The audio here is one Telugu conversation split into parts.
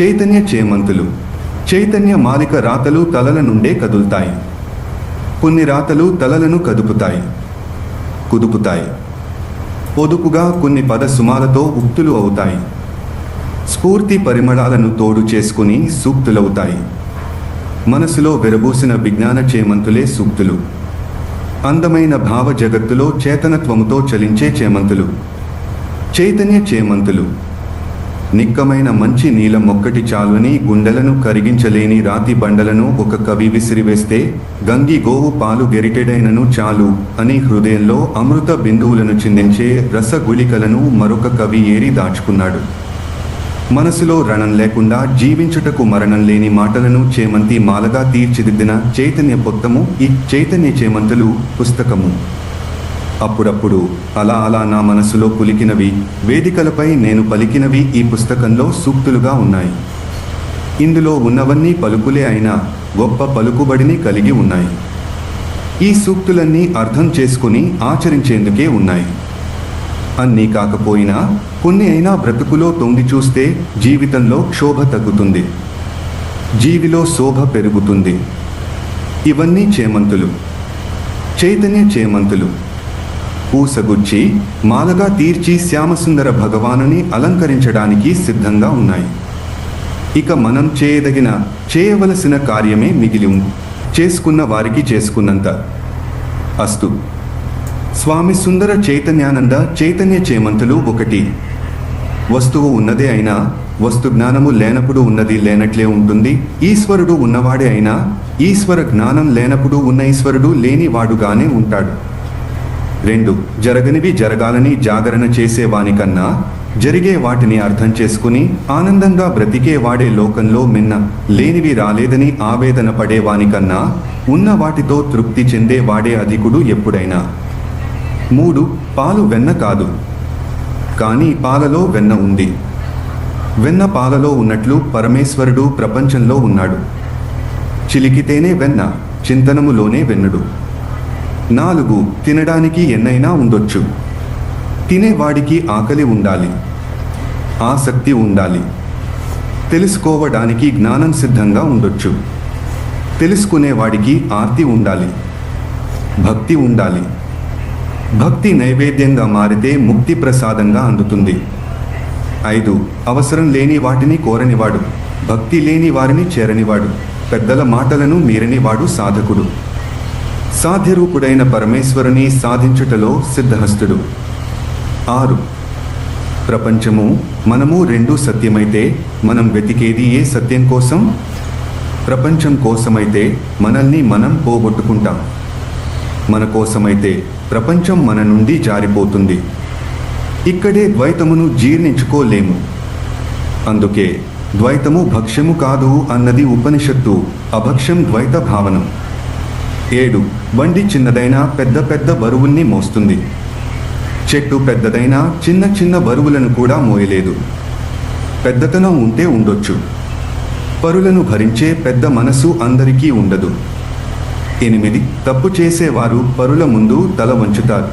చైతన్య చేమంతులు. చైతన్య మాలిక రాతలు తలల నుండే కదులుతాయి. కొన్ని రాతలు తలలను కుదుపుతాయి. పొదుపుగా కొన్ని పద సుమాలతో ఉక్తులు అవుతాయి. స్ఫూర్తి పరిమళాలను తోడు చేసుకుని సూక్తులవుతాయి. మనసులో విరబూసిన విజ్ఞాన చేమంతులే సూక్తులు. అందమైన భావ జగత్తులో చేతనత్వముతో చలించే చేమంతులు చైతన్య చేమంతులు. నిక్కమైన మంచి నీలం ఒక్కటి చాలుని గుండెలను కరిగించలేని రాతి బండలను ఒక కవి విసిరివేస్తే గంగి గోవు పాలు గెరిటెడైనను చాలు అని హృదయంలో అమృత బిందువులను చిందించే రసగుళికలను మరొక కవి ఏరి దాచుకున్నాడు. మనసులో రణం లేకుండా జీవించుటకు మరణం లేని మాటలను చేమంతి మాలగా తీర్చిదిద్దిన చైతన్య పొత్తము ఈ చైతన్య చేమంతులు పుస్తకము. అప్పుడప్పుడు అలా నా మనసులో పులికినవి, వేదికలపై నేను పలికినవి ఈ పుస్తకంలో సూక్తులుగా ఉన్నాయి. ఇందులో ఉన్నవన్నీ పలుకులే అయినా గొప్ప పలుకుబడిని కలిగి ఉన్నాయి. ఈ సూక్తులన్నీ అర్థం చేసుకుని ఆచరించేందుకే ఉన్నాయి. అన్నీ కాకపోయినా కొన్ని అయినా బ్రతుకులో తొంగి చూస్తే జీవితంలో క్షోభ తగ్గుతుంది, జీవిలో శోభ పెరుగుతుంది. ఇవన్నీ చేమంతులు చైతన్య చేమంతులు. పూసగుచ్చి మాలగా తీర్చి శ్యామసుందర భగవానుని అలంకరించడానికి సిద్ధంగా ఉన్నాయి. ఇక మనం చేయవలసిన కార్యమే మిగిలి చేసుకున్న వారికి చేసుకున్నంత అస్తు. స్వామి సుందర చైతన్యానంద చైతన్య చేమంతులు. 1. వస్తువు ఉన్నదే అయినా వస్తు జ్ఞానము లేనప్పుడు ఉన్నది లేనట్లే ఉంటుంది. ఈశ్వరుడు ఉన్నవాడే అయినా ఈశ్వర జ్ఞానం లేనప్పుడు ఉన్న ఈశ్వరుడు లేనివాడుగానే ఉంటాడు. 2. జరగనివి జరగాలని జాగరణ చేసేవానికన్నా జరిగే వాటిని అర్థం చేసుకుని ఆనందంగా బ్రతికేవాడే లోకంలో మిన్న లేనివి రాలేదని ఆవేదన పడేవానికన్నా ఉన్న వాటితో తృప్తి చెందేవాడే అధికుడు ఎప్పుడైనా. 3. పాలు వెన్న కాదు, కానీ పాలలో వెన్న ఉంది. వెన్న పాలలో ఉన్నట్లు పరమేశ్వరుడు ప్రపంచంలో ఉన్నాడు. చిలికితేనే వెన్న, చింతనములోనే వెన్నుడు. 4. తినడానికి ఎన్నైనా ఉండొచ్చు. తినేవాడికి ఆకలి ఉండాలి, ఆసక్తి ఉండాలి. తెలుసుకోవడానికి జ్ఞానం సిద్ధంగా ఉండొచ్చు. తెలుసుకునేవాడికి ఆర్తి ఉండాలి, భక్తి ఉండాలి. భక్తి నైవేద్యంగా మారితే ముక్తి ప్రసాదంగా అందుతుంది. 5. అవసరం లేని వాటిని కోరనివాడు, భక్తి లేని వారిని చేరనివాడు, పెద్దల మాటలను మీరనివాడు సాధకుడు. సాధ్యరూపుడైన పరమేశ్వరుని సాధించుటలో సిద్ధహస్తుడు. 6. ప్రపంచము మనము రెండూ సత్యమైతే మనం వెతికేది ఏ సత్యం కోసం? ప్రపంచం కోసమైతే మనల్ని మనం పోగొట్టుకుంటాం, మన కోసమైతే ప్రపంచం మన నుండి జారిపోతుంది. ఇక్కడే ద్వైతమును జీర్ణించుకోలేము. అందుకే ద్వైతము భక్ష్యము కాదు అన్నది ఉపనిషత్తు. అభక్ష్యం ద్వైత భావనం. 7. బండి చిన్నదైనా పెద్ద బరువుల్ని మోస్తుంది. చెట్టు పెద్దదైనా చిన్న బరువులను కూడా మోయలేదు. పెద్దతనం ఉంటే ఉండొచ్చు, పరులను భరించే పెద్ద మనసు అందరికీ ఉండదు. 8. తప్పు చేసేవారు పరుల ముందు తల వంచుతారు,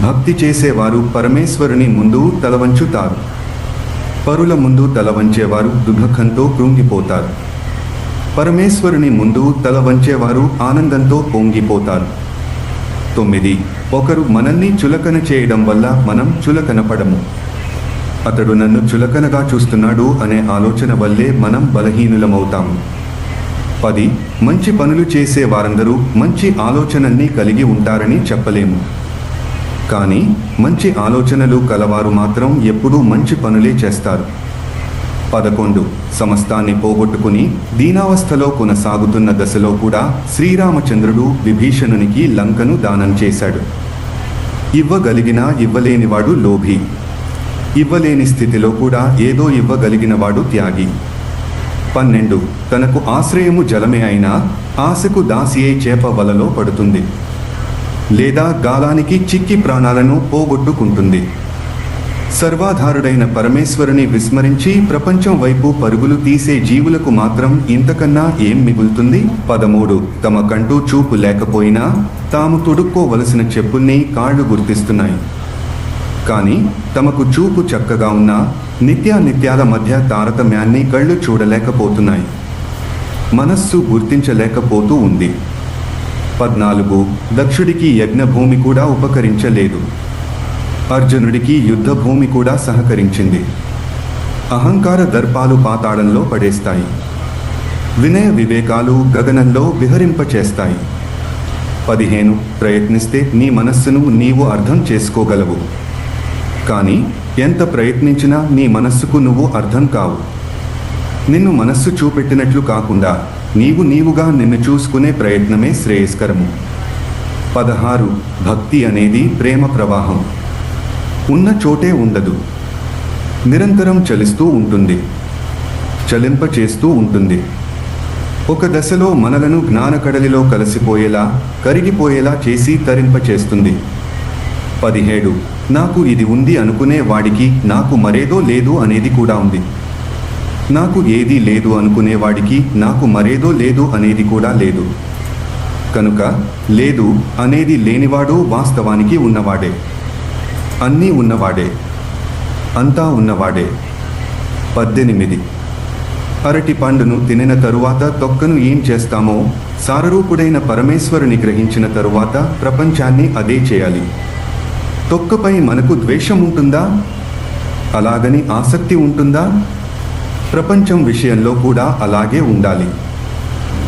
భక్తి చేసేవారు పరమేశ్వరుని ముందు తల వంచుతారు. పరుల ముందు తల వంచేవారు దుఃఖంతో కృంగిపోతారు, పరమేశ్వరుని ముందు తల వంచేవారు ఆనందంతో పొంగిపోతారు. 9. ఒకరు మనల్ని చులకన చేయడం వల్ల మనం చులకన పడము. అతడు నన్ను చులకనగా చూస్తున్నాడు అనే ఆలోచన వల్లే మనం బలహీనులమవుతాము. 10. మంచి పనులు చేసే వారందరూ మంచి ఆలోచనల్ని కలిగి ఉంటారని చెప్పలేము, కానీ మంచి ఆలోచనలు కలవారు మాత్రం ఎప్పుడూ మంచి పనులే చేస్తారు. 11. సమస్తాన్ని పోగొట్టుకుని దీనావస్థలో కొనసాగుతున్న దశలో కూడా శ్రీరామచంద్రుడు విభీషణునికి లంకను దానం చేశాడు. ఇవ్వగలిగినా ఇవ్వలేనివాడు లోభి, ఇవ్వలేని స్థితిలో కూడా ఏదో ఇవ్వగలిగినవాడు త్యాగి. 12. తనకు ఆశ్రయము జలమే అయినా ఆశకు దాసి అయి చేప వలలో పడుతుంది, లేదా గాలానికి చిక్కి ప్రాణాలను పోగొట్టుకుంటుంది. సర్వాధారుడైన పరమేశ్వరుని విస్మరించి ప్రపంచం వైపు పరుగులు తీసే జీవులకు మాత్రం ఇంతకన్నా ఏం మిగులుతుంది? 13. తమకంటూ చూపు లేకపోయినా తాము తొడుక్కోవలసిన చెప్పుల్ని కాళ్ళు గుర్తిస్తున్నాయి, కానీ తమకు చూపు చక్కగా ఉన్నా నిత్యానిత్యాల మధ్య తారతమ్యాన్ని కళ్ళు చూడలేకపోతున్నాయి. మనస్సు గుర్తించలేకపోతూ ఉంది. 14 దక్షుడికి యజ్ఞభూమి కూడా ఉపకరించలేదు. అర్జునుడికి యుద్ధభూమి కూడా సహకరించింది. అహంకార దర్పాలు పాతాళంలో పడేస్తాయి. వినయ వివేకాలు గగనంలో విహరింపచేస్తాయి. 15 ప్రయత్నిస్తే నీ మనస్సును నీవు అర్థం చేసుకోగలవు. కానీ ఎంత ప్రయత్నించినా నీ మనస్సుకు నువ్వు అర్థం కావు. నిన్ను మనస్సు చూపెట్టినట్లు కాకుండా నీవుగా నిన్ను చూసుకునే ప్రయత్నమే శ్రేయస్కరము. 16 భక్తి అనేది ప్రేమ ప్రవాహం. ఉన్న చోటే ఉండదు. నిరంతరం చలిస్తూ ఉంటుంది. చలింప చేస్తూ ఉంటుంది. ఒక దశలో మనలను జ్ఞానకడలిలో కలిసిపోయేలా కరిగిపోయేలా చేసి తరింపచేస్తుంది. 17 నాకు ఇది ఉంది అనుకునే వాడికి నాకు మరేదో లేదు అనేది కూడా ఉంది. నాకు ఏదీ లేదు అనుకునేవాడికి నాకు మరేదో లేదు అనేది కూడా లేదు. కనుక లేదు అనేది లేనివాడు వాస్తవానికి ఉన్నవాడే. అన్నీ ఉన్నవాడే. అంతా ఉన్నవాడే. 18 అరటి పండును తినిన తరువాత తొక్కను ఏం చేస్తామో సారరూపుడైన పరమేశ్వరుని గ్రహించిన తరువాత ప్రపంచాన్ని అదే చేయాలి. తొక్కపై మనకు ద్వేషం ఉంటుందా? అలాగని ఆసక్తి ఉంటుందా? ప్రపంచం విషయంలో కూడా అలాగే ఉండాలి.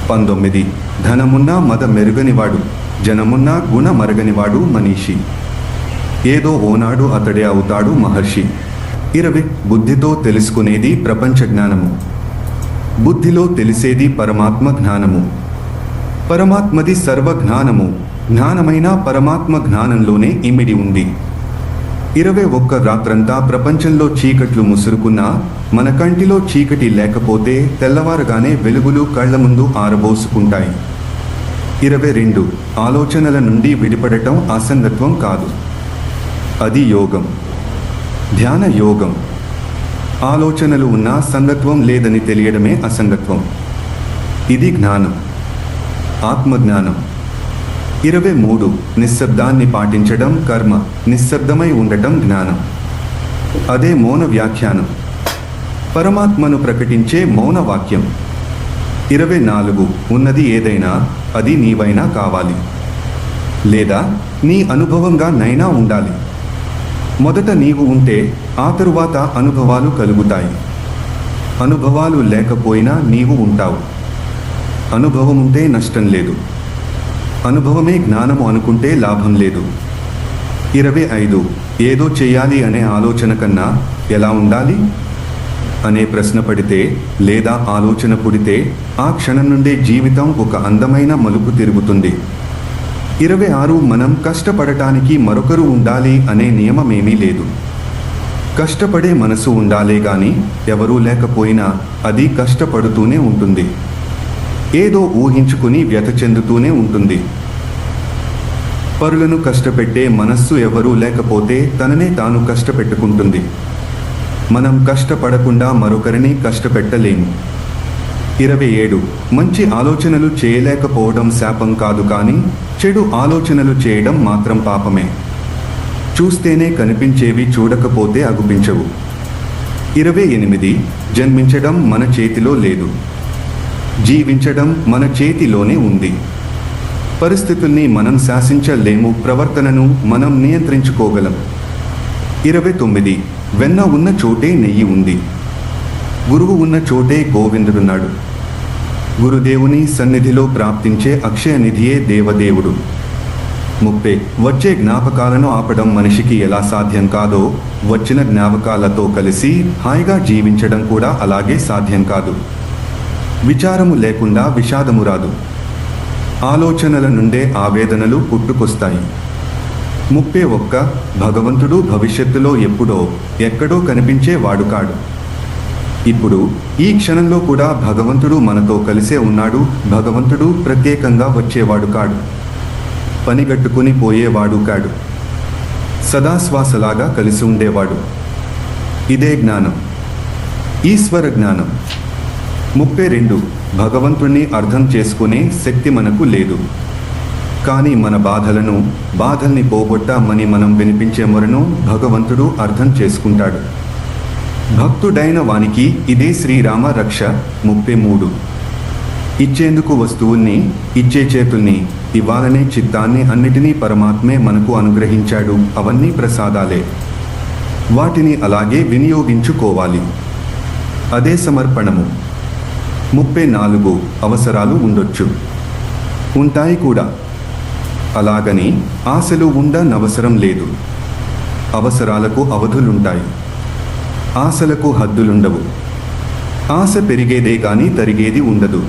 19 ధనమున్నా మద మెరుగనివాడు, జనమున్నా గుణ మరగనివాడు మనీషి. ఏదో ఓనాడు అతడే అవుతాడు మహర్షి. 20 బుద్ధితో తెలుసుకునేది ప్రపంచ జ్ఞానము. బుద్ధిలో తెలిసేది పరమాత్మ జ్ఞానము. పరమాత్మది సర్వజ్ఞానము. జ్ఞానమైన పరమాత్మ జ్ఞానంలోనే ఇమిడి ఉంది. 21 రాత్రంతా ప్రపంచంలో చీకట్లు ముసురుకున్నా మన కంటిలో చీకటి లేకపోతే తెల్లవారగానే వెలుగులు కళ్ల ముందు ఆరబోసుకుంటాయి. 22 ఆలోచనల నుండి విడిపడటం అసంగత్వం కాదు. అది యోగం. ధ్యాన యోగం. ఆలోచనలు ఉన్నా సంగత్వం లేదని తెలియడమే అసంగత్వం. ఇది జ్ఞానం. ఆత్మజ్ఞానం. 23 నిశ్శబ్దాన్ని పాటించడం కర్మ. నిశ్శబ్దమై ఉండటం జ్ఞానం. అదే మౌన వ్యాఖ్యానం. పరమాత్మను ప్రకటించే మౌన వాక్యం. 24 ఉన్నది ఏదైనా అది నీవైనా కావాలి, లేదా నీ అనుభవంగా నైనా ఉండాలి. మొదట నీవు ఉంటే ఆ తరువాత అనుభవాలు కలుగుతాయి. అనుభవాలు లేకపోయినా నీవు ఉంటావు. అనుభవం ఉంటే నష్టం లేదు. అనుభవమే జ్ఞానము అనుకుంటే లాభం లేదు. 25 ఏదో చేయాలి అనే ఆలోచన కన్నా ఎలా ఉండాలి అనే ప్రశ్న పడితే లేదా ఆలోచన పుడితే ఆ క్షణం నుండే జీవితం ఒక అందమైన మలుపు తిరుగుతుంది. 26 మనం కష్టపడటానికి మరొకరు ఉండాలి అనే నియమమేమీ లేదు. కష్టపడే మనసు ఉండాలే గాని ఎవరూ లేకపోయినా అది కష్టపడుతూనే ఉంటుంది. ఏదో ఊహించుకుని వ్యత చెందుతూనే ఉంటుంది. పరులను కష్టపెట్టే మనస్సు ఎవరూ లేకపోతే తననే తాను కష్టపెట్టుకుంటుంది. మనం కష్టపడకుండా మరొకరిని కష్టపెట్టలేము. 27 మంచి ఆలోచనలు చేయలేకపోవడం శాపం కాదు, కానీ చెడు ఆలోచనలు చేయడం మాత్రం పాపమే. చూస్తేనే కనిపించేవి చూడకపోతే అగుపించవు. 28 జన్మించడం మన చేతిలో లేదు. జీవించడం మన చేతిలోనే ఉంది. పరిస్థితుల్ని మనం శాసించలేము, ప్రవర్తనను మనం నియంత్రించుకోగలం. 29 వెన్న ఉన్న చోటే నెయ్యి ఉంది. గురువు ఉన్న చోటే గోవిందుడున్నాడు. గురుదేవుని సన్నిధిలో ప్రాప్తించే అక్షయ నిధియే దేవదేవుడు. 30 వచ్చే జ్ఞాపకాలను ఆపడం మనిషికి ఎలా సాధ్యం కాదో వచ్చిన జ్ఞాపకాలతో కలిసి హాయిగా జీవించడం కూడా అలాగే సాధ్యం కాదు. విచారము లేకుండా విషాదము రాదు. ఆలోచనల నుండే ఆవేదనలు పుట్టుకొస్తాయి. 31 భగవంతుడు భవిష్యత్తులో ఎప్పుడో ఎక్కడో కనిపించేవాడు కాడు. ఇప్పుడు ఈ క్షణంలో కూడా భగవంతుడు మనతో కలిసే ఉన్నాడు. భగవంతుడు ప్రత్యేకంగా వచ్చేవాడు కాడు. పనిగట్టుకుని పోయేవాడు కాడు. సదాశ్వాసలాగా కలిసి ఉండేవాడు. ఇదే జ్ఞానం, ఈశ్వర జ్ఞానం. 32 భగవంతుణ్ణి అర్థం చేసుకునే శక్తి మనకు లేదు. కానీ మన బాధల్ని పోగొట్టామని మనం వినిపించే మొరను భగవంతుడు అర్థం చేసుకుంటాడు. భక్తుడైన వానికి ఇదే శ్రీరామ రక్ష. 33 ఇచ్చేందుకు వస్తువుల్ని, ఇచ్చే చేతుల్ని, ఇవ్వాలనే చిత్తాన్ని అన్నిటినీ పరమాత్మే మనకు అనుగ్రహించాడు. అవన్నీ ప్రసాదాలే. వాటిని అలాగే వినియోగించుకోవాలి. అదే సమర్పణము. 34 అవసరాలు ఉండొచ్చు, ఉంటాయి కూడా. అలాగని ఆశలు ఉండనవసరం లేదు. అవసరాలకు అవధులుంటాయి, ఆశలకు హద్దులుండవు. ఆశ పెరిగేదే గాని తరిగేది ఉండదు.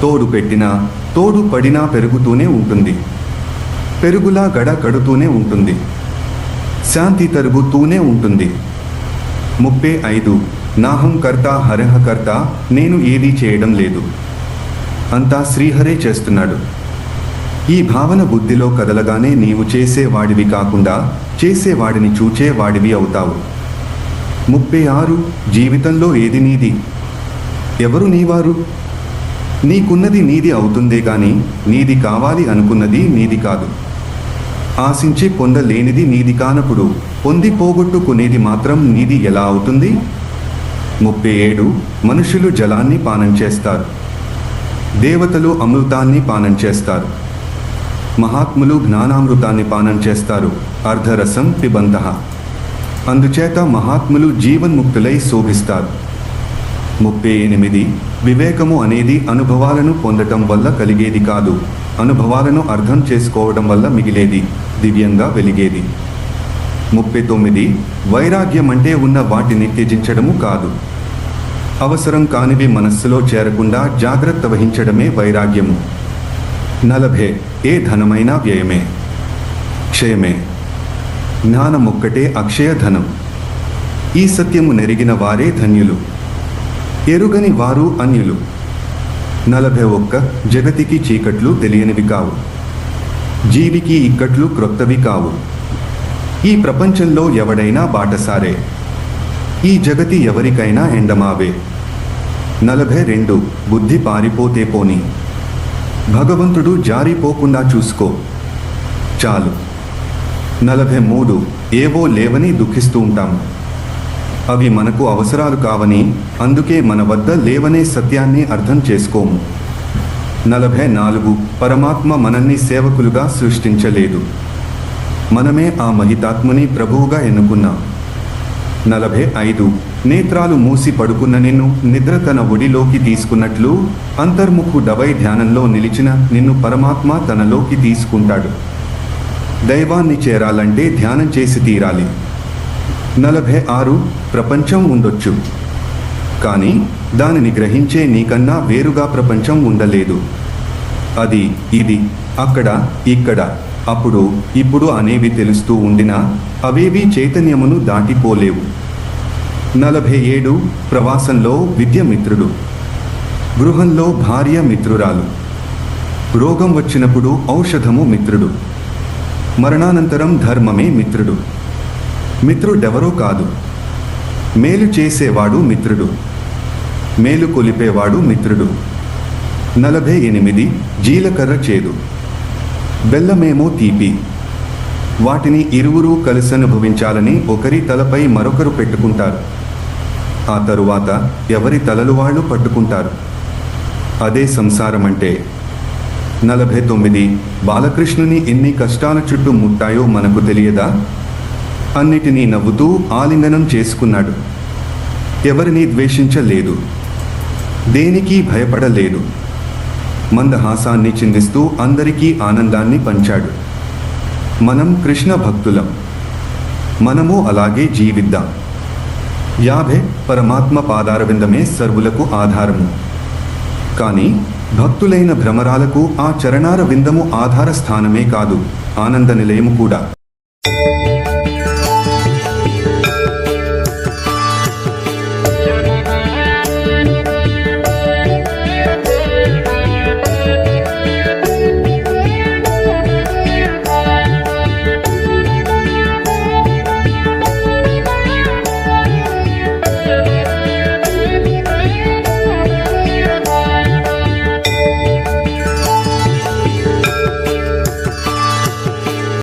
తోడు పెట్టినా, తోడు పడినా పెరుగుతూనే ఉంటుంది. పెరుగులా గడ కడుతూనే ఉంటుంది. శాంతి తరుగుతూనే ఉంటుంది. 35 నాహం కర్త హరహ కర్త. నేను ఏదీ చేయడం లేదు, అంతా శ్రీహరే చేస్తున్నాడు. ఈ భావన బుద్ధిలో కదలగానే నీవు చేసేవాడివి కాకుండా చేసేవాడిని చూచేవాడివి అవుతావు. 36 జీవితంలో ఏది నీది? ఎవరు నీవారు? నీకున్నది నీది అవుతుందే గాని నీది కావాలి అనుకున్నది నీది కాదు. ఆశించి పొందలేనిది నీది కానప్పుడు పొంది పోగొట్టుకునేది మాత్రం నీది ఎలా అవుతుంది? 37 మనుషులు జలాన్ని పానం చేస్తారు, దేవతలు అమృతాన్ని పానం చేస్తారు, మహాత్ములు జ్ఞానామృతాన్ని పానం చేస్తారు. అర్ధరసం పిబంతః. అందుచేత మహాత్ములు జీవన్ముక్తులై శోభిస్తారు. 38 వివేకము అనేది అనుభవాలను పొందటం వల్ల కలిగేది కాదు, అనుభవాలను అర్థం చేసుకోవడం వల్ల మిగిలేది, దివ్యంగా వెలిగేది. 39 వైరాగ్యం అంటే ఉన్న వాటిని త్యజించడము కాదు, అవసరం కానివి మనస్సులో చేరకుండా జాగ్రత్త వహించడమే వైరాగ్యము. 40 ఏ ధనమైనా వ్యయమే, క్షయమే. జ్ఞానమొక్కటే అక్షయ ధనం. ఈ సత్యము నెరిగిన వారే ధన్యులు, ఎరుగని వారు అన్యులు. 41 జగతికి చీకట్లు తెలియనివి కావు, జీవికి ఇక్కట్లు క్రొత్తవి కావు. ఈ ప్రపంచంలో ఎవడైనా బాటసారే, ఈ జగతి ఎవరికైనా ఎండమావే. 42 బుద్ధి పారిపోతే పోని, భగవంతుడు జారిపోకుండా చూసుకో చాలు. 43 ఏవో లేవని దుఃఖిస్తూ ఉంటాము, అవి మనకు అవసరాలు కావని, అందుకే మన వద్ద లేవనే సత్యాన్ని అర్థం చేసుకోము. 44 పరమాత్మ మనల్ని సేవకులుగా సృష్టించలేదు, మనమే ఆ మహితాత్ముని ప్రభువుగా ఎన్నుకున్నాం. 45 నేత్రాలు మూసి పడుకున్న నిన్ను నిద్ర తన ఒడిలోకి తీసుకున్నట్లు అంతర్ముఖుడవై ధ్యానంలో నిలిచిన నిన్ను పరమాత్మ తనలోకి తీసుకుంటాడు. దైవాన్ని చేరాలంటే ధ్యానం చేసి తీరాలి. 46 ప్రపంచం ఉండొచ్చు, కానీ దానిని గ్రహించే నీకన్నా వేరుగా ప్రపంచం ఉండలేదు. అది, ఇది, అక్కడ, ఇక్కడ, అప్పుడు, ఇప్పుడు అనేవి తెలుస్తూ ఉండినా అవేవి చైతన్యమును దాటిపోలేవు. 47 ప్రవాసంలో విద్య మిత్రుడు, గృహంలో భార్య మిత్రురాలు, రోగం వచ్చినప్పుడు ఔషధము మిత్రుడు, మరణానంతరం ధర్మమే మిత్రుడు. మిత్రుడెవరో కాదు, మేలు చేసేవాడు మిత్రుడు, మేలు కొలిపేవాడు మిత్రుడు. 48 జీలకర్ర చేదు, బెల్లమేమో తీపి. వాటిని ఇరువురు కలిసి అనుభవించాలని ఒకరి తలపై మరొకరు పెట్టుకుంటారు. ఆ తరువాత ఎవరి తలలు వాళ్ళు పట్టుకుంటారు. అదే సంసారం అంటే. 49 బాలకృష్ణుని ఎన్ని కష్టాల చుట్టూ ముట్టాయో మనకు తెలియదా? అన్నిటినీ నవ్వుతూ ఆలింగనం చేసుకున్నాడు. ఎవరిని ద్వేషించలేదు, దేనికి భయపడలేదు. మందహాసాన్ని చిందిస్తూ అందరికీ ఆనందాన్ని పంచాడు. మనం కృష్ణ భక్తులం, మనము అలాగే జీవిద్దాం. 50 పరమాత్మ పాదారవిందమే సర్వులకు ఆధారము. కానీ భక్తులైన భ్రమరాలకు ఆ చరణార విందము ఆధార స్థానమే కాదు, ఆనంద నిలయము కూడా.